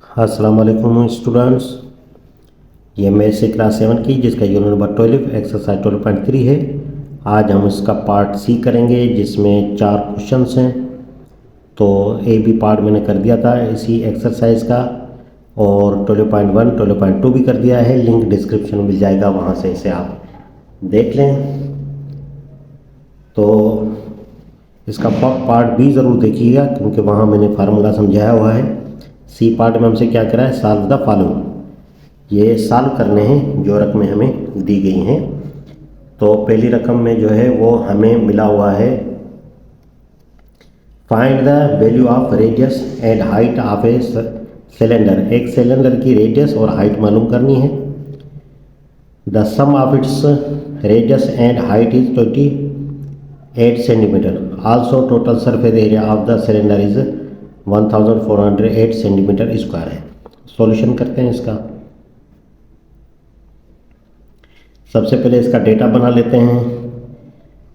अस्सलाम वालेकुम स्टूडेंट्स। ये मैथ्स से क्लास 7 की जिसका यूनिट नंबर 12 एक्सरसाइज 12.3 है। आज हम इसका पार्ट सी करेंगे जिसमें 4 क्वेश्चंस हैं। तो ए बी पार्ट मैंने कर दिया था इसी एक्सरसाइज का, और 12.1 12.2 भी कर दिया है। लिंक डिस्क्रिप्शन में मिल जाएगा, वहाँ से इसे आप देख लें। तो इसका पार्ट बी ज़रूर देखिएगा क्योंकि वहाँ मैंने फार्मूला समझाया हुआ है। सी पार्ट में हमसे क्या करा है, सॉल्व द फॉलोइंग। ये सॉल्व करने हैं जो रकमें हमें दी गई हैं। तो पहली रकम में जो है वो हमें मिला हुआ है, find the value of radius and height of a cylinder. एक सिलेंडर की रेडियस और हाइट मालूम करनी है। The sum of its radius and height is 28 centimetre. Also total surface area of the cylinder is 1408 centimetre square है। Solution करते हैं इसका। सबसे पहले इसका डेटा बना लेते हैं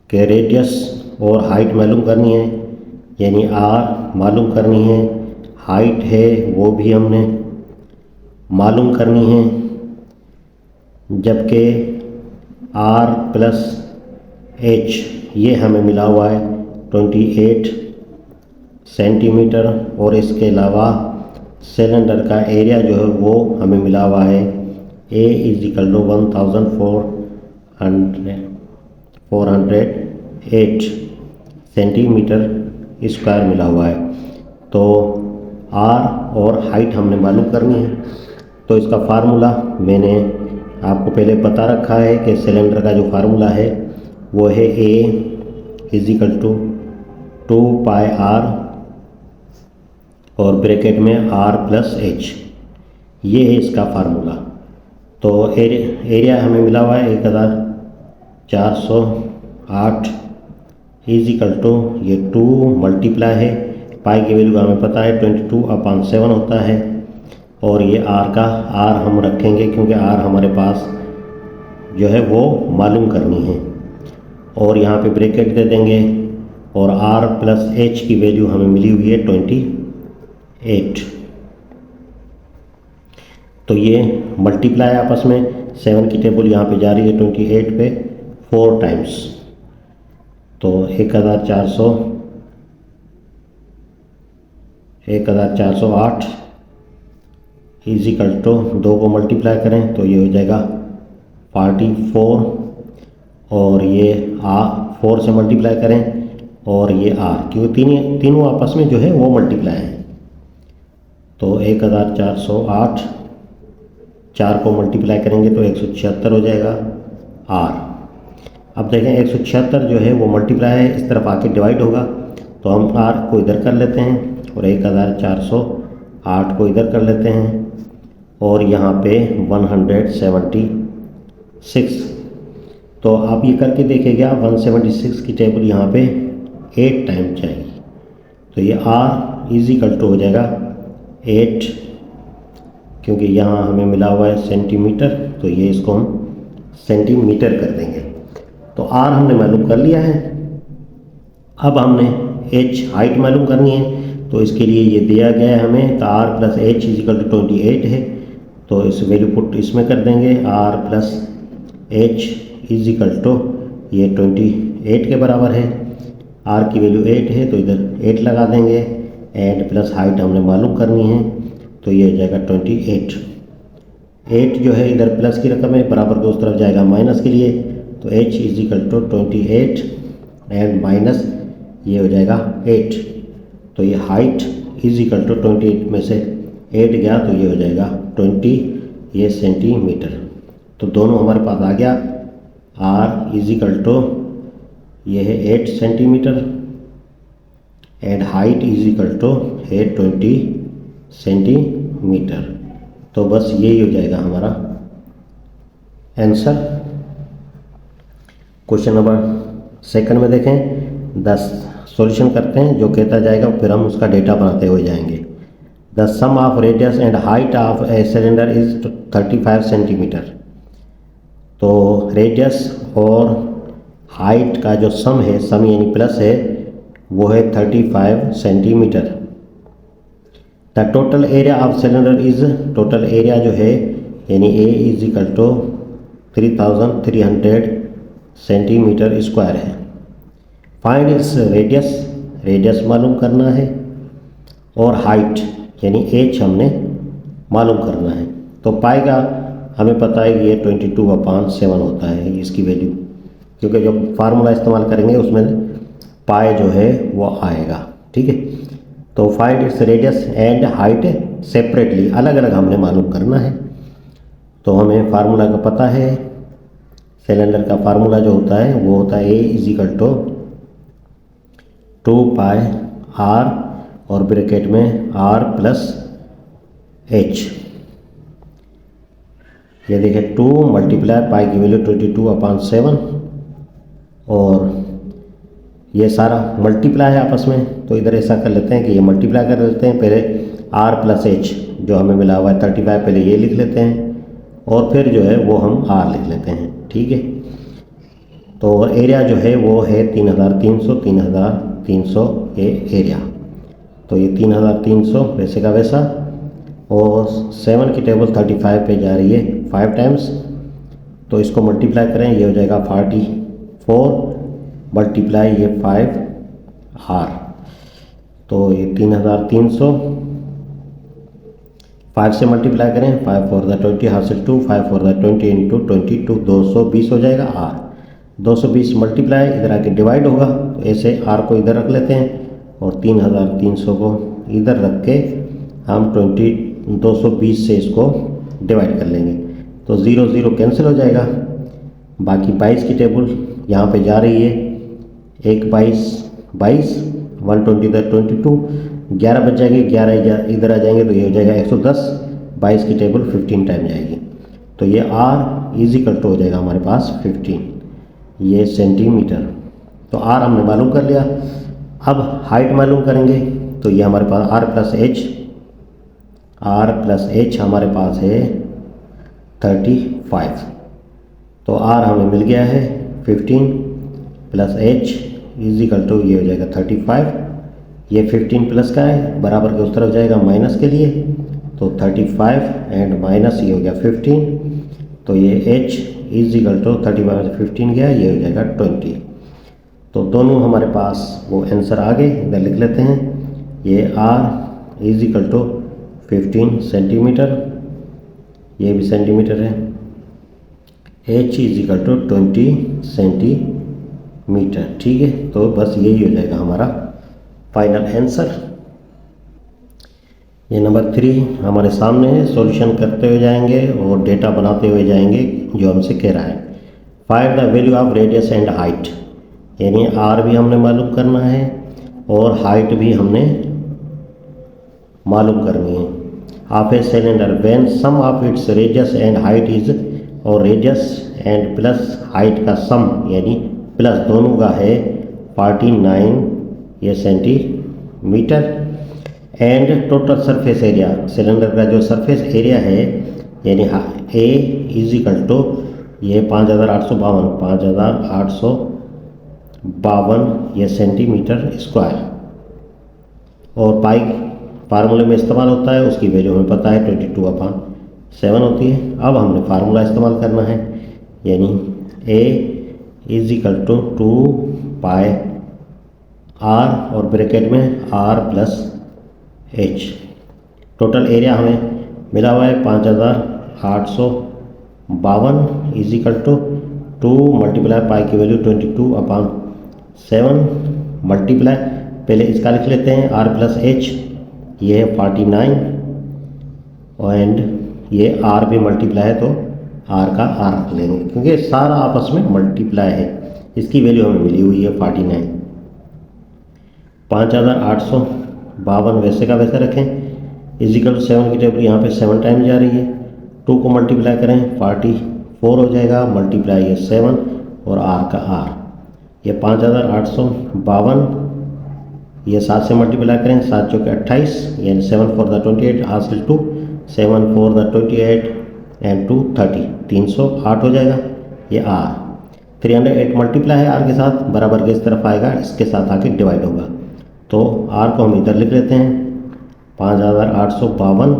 कि रेडियस और हाइट मालूम करनी है, यानी आर मालूम करनी है, हाइट है वो भी हमने मालूम करनी है। जबकि आर प्लस एच ये हमें मिला हुआ है 28 सेंटीमीटर, और इसके अलावा सिलेंडर का एरिया जो है वो हमें मिला हुआ है A is equal to 1408 centimetre square मिला हुआ है। तो R और हाइट हमने मालूम करनी है। तो इसका फार्मूला मैंने आपको पहले बता रखा है कि सिलेंडर का जो फार्मूला है वो है A is equal to 2 pi R और ब्रैकेट में R प्लस एच, ये है इसका फार्मूला। तो एरिया हमें मिला हुआ है 1408 इज इक्वल टू ये 2 मल्टीप्लाई है, पाई की वैल्यू का हमें पता है 22/7 होता है, और ये R का R हम रखेंगे क्योंकि R हमारे पास जो है वो मालूम करनी है, और यहाँ पे ब्रैकेट दे देंगे, और R प्लस एच की वैल्यू हमें मिली हुई है 28। तो ये मल्टीप्लाई आपस में 7 की टेबल यहाँ पे जा रही है 28 पे 4 टाइम्स। तो 1408 इज इक्वल टू 2 को मल्टीप्लाई करें तो ये हो जाएगा 44, और ये 4 से मल्टीप्लाई करें और ये R, क्योंकि तीनों आपस में जो है वो मल्टीप्लाई है। तो 1408 4 को मल्टीप्लाई करेंगे तो 176 हो जाएगा R। अब देखें 176 जो है वो मल्टीप्लाई है, इस तरफ आके डिवाइड होगा, तो हम R को इधर कर लेते हैं और 1408 को इधर कर लेते हैं, और यहाँ पे 176। तो आप ये करके देखिएगा 176 की टेबल यहाँ पे 8 टाइम चाहिए। तो ये R इज इक्वल टू हो जाएगा 8, क्योंकि यहाँ हमें मिला हुआ है सेंटीमीटर, तो ये इसको हम सेंटीमीटर कर देंगे। तो R हमने मालूम कर लिया है। अब हमने H हाइट मालूम करनी है, तो इसके लिए ये दिया गया है हमें, तो R plus H is equal to 28 है, तो इस वैल्यू पुट इसमें कर देंगे। R plus H is equal to ये 28 के बराबर है। R की वैल्यू 8 है तो इधर 8 लगा देंगे, एंड प्लस हाइट हमने मालूम करनी है, तो ये हो जाएगा 28। 8 जो है इधर प्लस की रकम है, बराबर को उस तरफ जाएगा माइनस के लिए, तो H is equal to 28 and minus ये हो जाएगा 8। तो ये हाइट इज इक्वल टू 28 में से 8 गया तो ये हो जाएगा 20 ये सेंटीमीटर। तो दोनों हमारे पास आ गया। R इज इक्वल टू ये है 8 centimetre and height is equal to है 20 सेंटीमीटर। तो बस यही हो जाएगा हमारा आंसर। क्वेश्चन नंबर 2 में देखें, 10 सॉल्यूशन करते हैं जो कहता जाएगा, फिर हम उसका डेटा बनाते हुए जाएंगे। The sum of radius and height of a cylinder is 35 centimetre. तो रेडियस और हाइट का जो सम है, सम यानी प्लस है, वो है 35 centimetre. The the total area of cylinder is, total area जो है यानी A is equal to 3300 centimetre square है। फाइंड इट्स रेडियस, रेडियस मालूम करना है, और हाइट यानी एच हमने मालूम करना है। तो पाई का हमें पता है कि ये 22/7 होता है इसकी वैल्यू, क्योंकि जो फार्मूला इस्तेमाल करेंगे उसमें पाई जो है वो आएगा। ठीक है, तो find its radius and height separately, अलग अलग हमने मालूम करना है। तो हमें फार्मूला का पता है, सिलेंडर का फार्मूला जो होता है वो होता है ए इज इक्वल टू 2 r और ब्रैकेट में r प्लस h। ये देखिए 2 मल्टीप्लाई पाई की वैल्यू 22/7, और ये सारा मल्टीप्लाई है आपस में। तो इधर ऐसा कर लेते हैं कि ये मल्टीप्लाई कर लेते हैं, पहले r प्लस h जो हमें मिला हुआ है 35 पहले ये लिख लेते हैं, और फिर जो है वो हम r लिख लेते हैं। ठीक है, तो एरिया जो है वो है 3300 ये एरिया। तो ये 3300 वैसे का वैसा, और 7 की टेबल 35 पे जा रही है 5 टाइम्स, तो इसको मल्टीप्लाई करें, ये हो जाएगा 44 मल्टीप्लाई ये 5r। तो ये 3300 5 से मल्टीप्लाई करें, 5 4 द 20 हासिल 2, 5 4 द 20 इंटू 22 220 हो जाएगा r। 220 मल्टीप्लाई इधर आके डिवाइड होगा, तो ऐसे r को इधर रख लेते हैं और 3300 को इधर रख के हम 220 से इसको डिवाइड कर लेंगे, तो 0 0 कैंसिल हो जाएगा। बाकी 22 की टेबल यहाँ पे जा रही है, 1 22 22 120 द 22, 11 बच जाएंगे, 11 इधर आ जाएंगे, तो ये हो जाएगा 110। 22 की टेबल 15 टाइम जाएगी, तो ये r इज इक्वल टू हो जाएगा हमारे पास 15 ये सेंटीमीटर। तो r हमने मालूम कर लिया। अब हाइट मालूम करेंगे, तो ये हमारे पास r प्लस h हमारे पास है 35। तो r हमें मिल गया है 15 plus h is equal to ये हो जाएगा 35। ये 15 प्लस का है, बराबर के उस तरफ जाएगा माइनस के लिए, तो 35 एंड माइनस ये हो गया 15। तो ये h इज इक्वल टू 35 से 15 गया, ये हो जाएगा 20। तो दोनों हमारे पास वो आंसर आ गए, इधर लिख लेते हैं। ये r is equal to 15 centimetre, ये भी सेंटीमीटर है, h is equal to 20 centimetre. ठीक है, तो बस यही हो जाएगा हमारा फाइनल आंसर। ये नंबर 3 हमारे सामने है, सॉल्यूशन करते हुए जाएंगे और डेटा बनाते हुए जाएंगे जो हमसे कह रहा है। Find the value of radius and height, यानी r भी हमने मालूम करना है और हाइट भी हमने मालूम करनी है। Of a cylinder when sum of its radius and height is, और रेडियस एंड प्लस हाइट का सम यानी प्लस दोनों का है 49 ये centimetre, and total surface area, cylinder का जो सरफेस एरिया है यानी ए इज इक्वल टू ये 5852 ये सेंटीमीटर स्क्वायर, और पाई फार्मूले में इस्तेमाल होता है, उसकी वैल्यू हमें पता है 22/7 होती है। अब हमने फार्मूला इस्तेमाल करना है, यानी A is equal to 2 r और ब्रैकेट में r plus h। Total area हमें मिला हुआ है 5852 is equal to 2 multiply pi की वैल्यू 22/7 मल्टीप्लाई, पहले इसका लिख लेते हैं r प्लस h, ये है 49, एंड ये r भी मल्टीप्लाई है तो r का r रख लेंगे, क्योंकि सारा आपस में मल्टीप्लाई है। इसकी वैल्यू हमें मिली हुई है 49। 5852 वैसे का वैसे रखें, इजिकल 7 की टेबल यहाँ पे 7 टाइम जा रही है, 2 को मल्टीप्लाई करें 44 हो जाएगा, मल्टीप्लाई ये 7 और r का r, ये 5852 ये 7 से मल्टीप्लाई करें, 7 चौके 28 यानी 7 4 द 28 हासिल 2, 7 4 द 28 एंड 2 30, 308 हो जाएगा। ये r 308 मल्टीप्लाई है r के साथ, बराबर के इस तरफ आएगा, इसके साथ आके डिवाइड होगा, तो r को हम इधर लिख लेते हैं 5852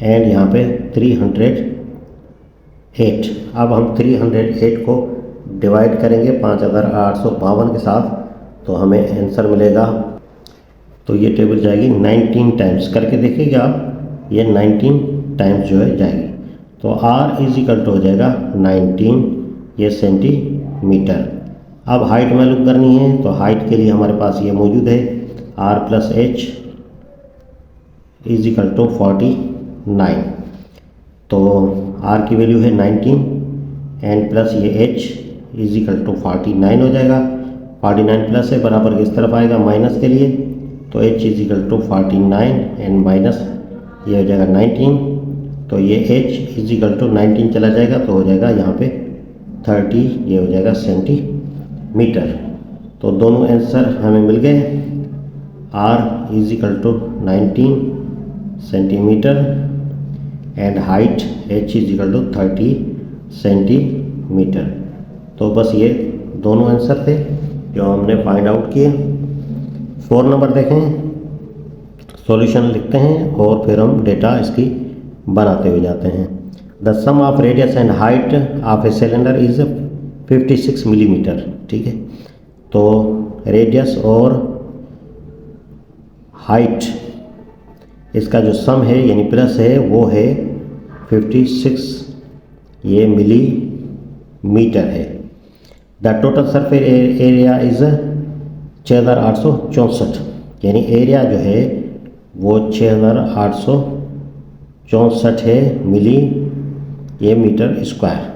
एंड यहाँ पे 308। अब हम 308 को डिवाइड करेंगे 5852 के साथ तो हमें आंसर मिलेगा। तो ये टेबल जाएगी 19 टाइम्स, करके देखिएगा आप, ये 19 टाइम्स जो है जाएगी। तो R इज इक्वल टू हो जाएगा 19 ये सेंटीमीटर। अब हाइट मालूम करनी है, तो हाइट के लिए हमारे पास ये मौजूद है R plus H is equal to 49। तो R की वैल्यू है 19 एंड प्लस ये H इज इक्वल टू 49 हो जाएगा। 49 प्लस है बराबर किस तरफ आएगा, माइनस के लिए, तो H is equal to 49 and minus ये हो जाएगा 19। तो ये H इज इक्वल टू 19 चला जाएगा तो हो जाएगा यहाँ पे 30, ये हो जाएगा सेंटीमीटर। तो दोनों आंसर हमें मिल गए। R is equal to 19 centimetre and height H is equal to 30 centimetre. तो बस ये दोनों आंसर थे जो हमने फाइंड आउट किए। 4 नंबर देखें, सॉल्यूशन लिखते हैं और फिर हम डेटा इसकी बनाते हुए जाते हैं। The sum of radius and height of a cylinder is 56 millimetre. ठीक है, तो रेडियस और हाइट इसका जो सम है यानी प्लस है वो है 56 ये मिलीमीटर है। The total surface area is 6864 यानी एरिया जो है वो 6864 है मिली ये मीटर स्क्वायर।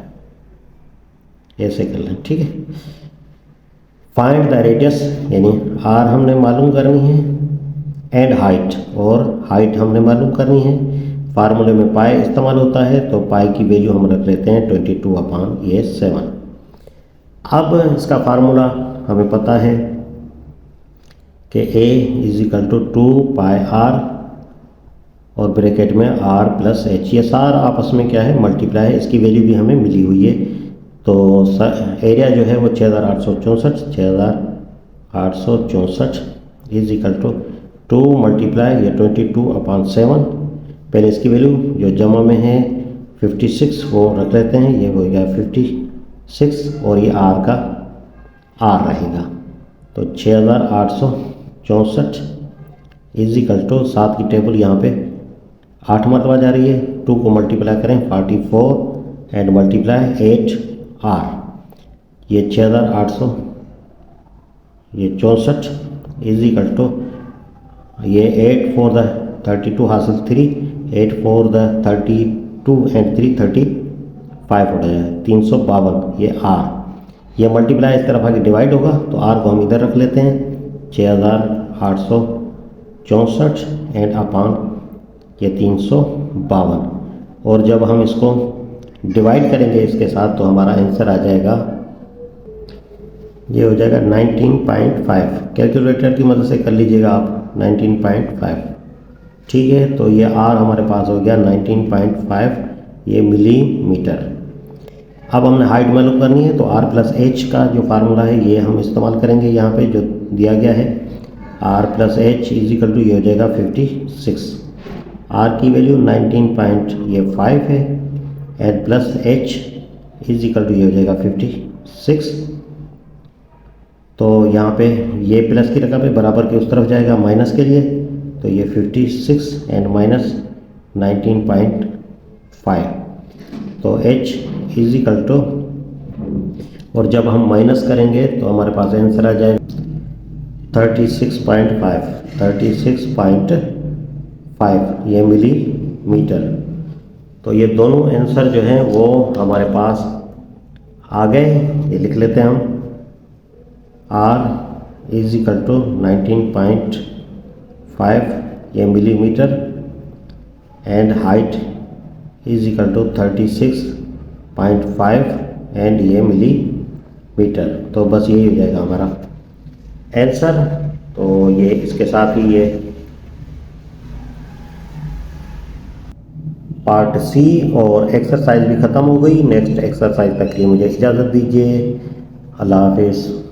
ऐसे कर लें, ठीक है। फाइंड द रेडियस यानी R हमने मालूम करनी है एंड हाइट, और हाइट हमने मालूम करनी है। फार्मूले में पाई इस्तेमाल होता है तो पाई की वैल्यू हम रख लेते हैं 22/7। अब इसका फार्मूला हमें पता है कि A is equal to 2πr और ब्रैकेट में R प्लस एच, ये सारा आपस में क्या है मल्टीप्लाई है। इसकी वैल्यू भी हमें मिली हुई है। तो एरिया जो है वो 6864 इज इक्वल टू 2 मल्टीप्लाई ये 22/7। पहले इसकी वैल्यू जो जमा में है 56 वो रख लेते हैं, ये हो गया 56 और ये R का R रहेगा। तो 6864 इज इक्वल टू 7 की टेबल यहाँ पे 8 मरतबा जा रही है, 2 को मल्टीप्लाई करें 44 एंड मल्टीप्लाई 8R, ये 6864 इज इक्वल टू ये 8 4 द 32 हासिल 3, 8 4 द 32 एंड 3 35 हो जाएगा 352 ये R। ये मल्टीप्लाई इस तरफ आगे डिवाइड होगा तो R को हम इधर रख लेते हैं 6864 एंड अपान ये 352। और जब हम इसको डिवाइड करेंगे इसके साथ तो हमारा आंसर आ जाएगा, ये हो जाएगा 19.5। कैलकुलेटर की मदद से कर लीजिएगा आप 19.5, ठीक है। तो ये R हमारे पास हो गया 19.5 ये मिलीमीटर। अब हमने हाइट मालूम करनी है तो R प्लस एच का जो फार्मूला है ये हम इस्तेमाल करेंगे यहाँ पे जो दिया गया है। R plus H is equal to ये हो जाएगा 56। R की वैल्यू 19.5 है and plus H is equal to ये हो जाएगा 56। तो यहाँ पे ये प्लस की रकम है बराबर के उस तरफ जाएगा माइनस के लिए, तो ये 56 एंड माइनस 19.5 तो H इज इक्वल टू, और जब हम माइनस करेंगे तो हमारे पास आंसर आ जाएगा 36.5 ये मिलीमीटर। तो ये दोनों आंसर जो हैं वो हमारे पास आ गए। ये लिख लेते हैं हम, R इज इक्वल टू 19.5 ये millimetre and height is equal to 36.5 and ये मिलीमीटर। तो बस यही हो जाएगा हमारा आंसर। तो ये इसके साथ ही ये पार्ट सी और एक्सरसाइज भी ख़त्म हो गई। नेक्स्ट एक्सरसाइज तक के लिए मुझे इजाज़त दीजिए। अल्लाह हाफिज़।